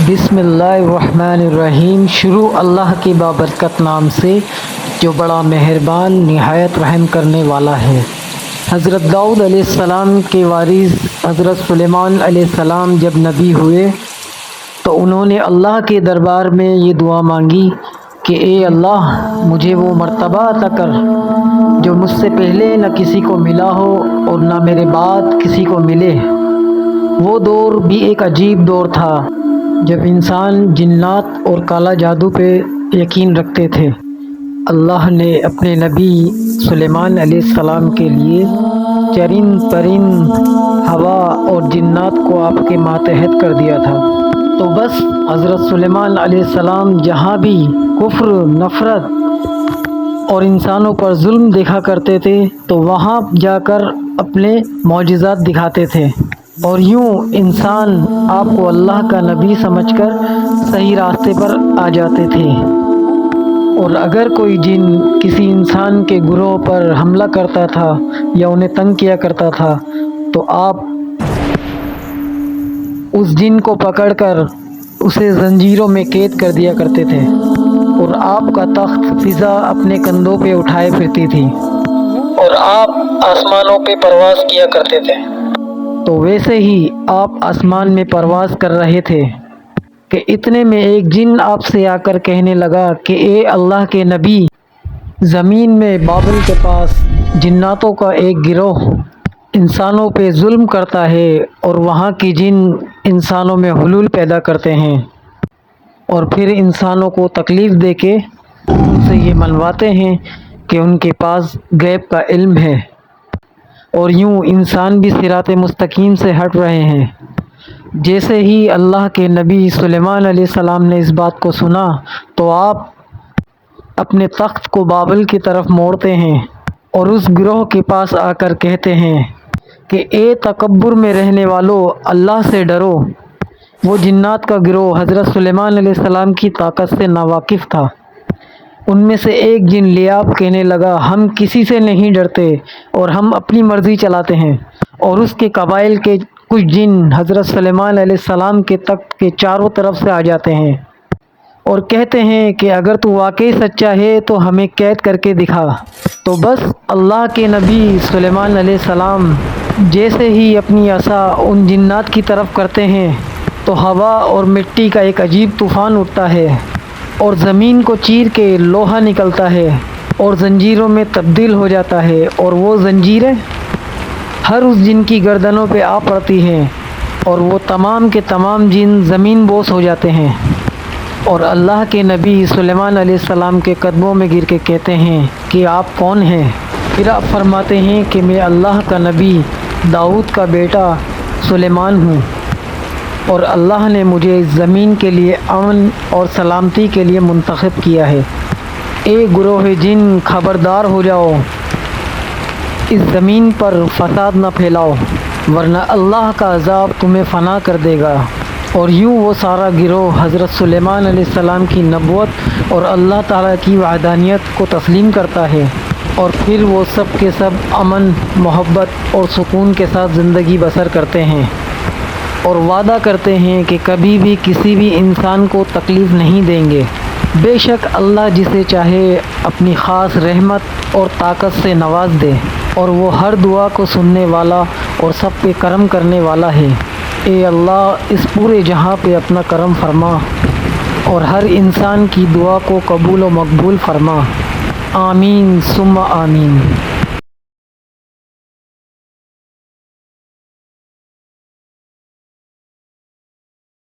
بسم اللہ الرحمن الرحیم۔ شروع اللہ کے بابرکت نام سے جو بڑا مہربان نہایت رحم کرنے والا ہے۔ حضرت داؤد علیہ السلام کے وارث حضرت سلیمان علیہ السلام جب نبی ہوئے تو انہوں نے اللہ کے دربار میں یہ دعا مانگی کہ اے اللہ، مجھے وہ مرتبہ عطا کر جو مجھ سے پہلے نہ کسی کو ملا ہو اور نہ میرے بعد کسی کو ملے۔ وہ دور بھی ایک عجیب دور تھا جب انسان جنات اور کالا جادو پہ یقین رکھتے تھے۔ اللہ نے اپنے نبی سلیمان علیہ السلام کے لیے چرند پرند، ہوا اور جنات کو آپ کے ماتحت کر دیا تھا۔ تو بس حضرت سلیمان علیہ السلام جہاں بھی کفر، نفرت اور انسانوں پر ظلم دیکھا کرتے تھے تو وہاں جا کر اپنے معجزات دکھاتے تھے، اور یوں انسان آپ کو اللہ کا نبی سمجھ کر صحیح راستے پر آ جاتے تھے۔ اور اگر کوئی جن کسی انسان کے گروہ پر حملہ کرتا تھا یا انہیں تنگ کیا کرتا تھا تو آپ اس جن کو پکڑ کر اسے زنجیروں میں قید کر دیا کرتے تھے، اور آپ کا تخت فضا اپنے کندھوں پہ اٹھائے پھرتی تھی اور آپ آسمانوں پہ پرواز کیا کرتے تھے۔ تو ویسے ہی آپ آسمان میں پرواز کر رہے تھے کہ اتنے میں ایک جن آپ سے آ کر کہنے لگا کہ اے اللہ کے نبی، زمین میں بابل کے پاس جناتوں کا ایک گروہ انسانوں پہ ظلم کرتا ہے، اور وہاں کی جن انسانوں میں حلول پیدا کرتے ہیں اور پھر انسانوں کو تکلیف دے کے ان سے یہ منواتے ہیں کہ ان کے پاس غیب کا علم ہے، اور یوں انسان بھی صراط مستقیم سے ہٹ رہے ہیں۔ جیسے ہی اللہ کے نبی سلیمان علیہ السلام نے اس بات کو سنا تو آپ اپنے تخت کو بابل کی طرف موڑتے ہیں اور اس گروہ کے پاس آ کر کہتے ہیں کہ اے تکبر میں رہنے والو، اللہ سے ڈرو۔ وہ جنات کا گروہ حضرت سلیمان علیہ السلام کی طاقت سے ناواقف تھا۔ ان میں سے ایک جن لیاب کہنے لگا، ہم کسی سے نہیں ڈرتے اور ہم اپنی مرضی چلاتے ہیں۔ اور اس کے قبائل کے کچھ جن حضرت سلیمان علیہ السلام کے تخت کے چاروں طرف سے آ جاتے ہیں اور کہتے ہیں کہ اگر تو واقعی سچا ہے تو ہمیں قید کر کے دکھا۔ تو بس اللہ کے نبی سلیمان علیہ السلام جیسے ہی اپنی عصا ان جنات کی طرف کرتے ہیں تو ہوا اور مٹی کا ایک عجیب طوفان اٹھتا ہے اور زمین کو چیر کے لوہا نکلتا ہے اور زنجیروں میں تبدیل ہو جاتا ہے، اور وہ زنجیریں ہر اس جن کی گردنوں پہ آ پڑتی ہیں اور وہ تمام کے تمام جن زمین بوس ہو جاتے ہیں، اور اللہ کے نبی سلیمان علیہ السلام کے قدموں میں گر کے کہتے ہیں کہ آپ کون ہیں؟ پھر آپ فرماتے ہیں کہ میں اللہ کا نبی داؤد کا بیٹا سلیمان ہوں، اور اللہ نے مجھے اس زمین کے لیے امن اور سلامتی کے لیے منتخب کیا ہے۔ اے گروہ جن، خبردار ہو جاؤ، اس زمین پر فساد نہ پھیلاؤ ورنہ اللہ کا عذاب تمہیں فنا کر دے گا۔ اور یوں وہ سارا گروہ حضرت سلیمان علیہ السلام کی نبوت اور اللہ تعالیٰ کی وحدانیت کو تسلیم کرتا ہے، اور پھر وہ سب کے سب امن، محبت اور سکون کے ساتھ زندگی بسر کرتے ہیں، اور وعدہ کرتے ہیں کہ کبھی بھی کسی بھی انسان کو تکلیف نہیں دیں گے۔ بے شک اللہ جسے چاہے اپنی خاص رحمت اور طاقت سے نواز دے، اور وہ ہر دعا کو سننے والا اور سب پہ کرم کرنے والا ہے۔ اے اللہ، اس پورے جہاں پہ اپنا کرم فرما اور ہر انسان کی دعا کو قبول و مقبول فرما۔ آمین ثم آمین۔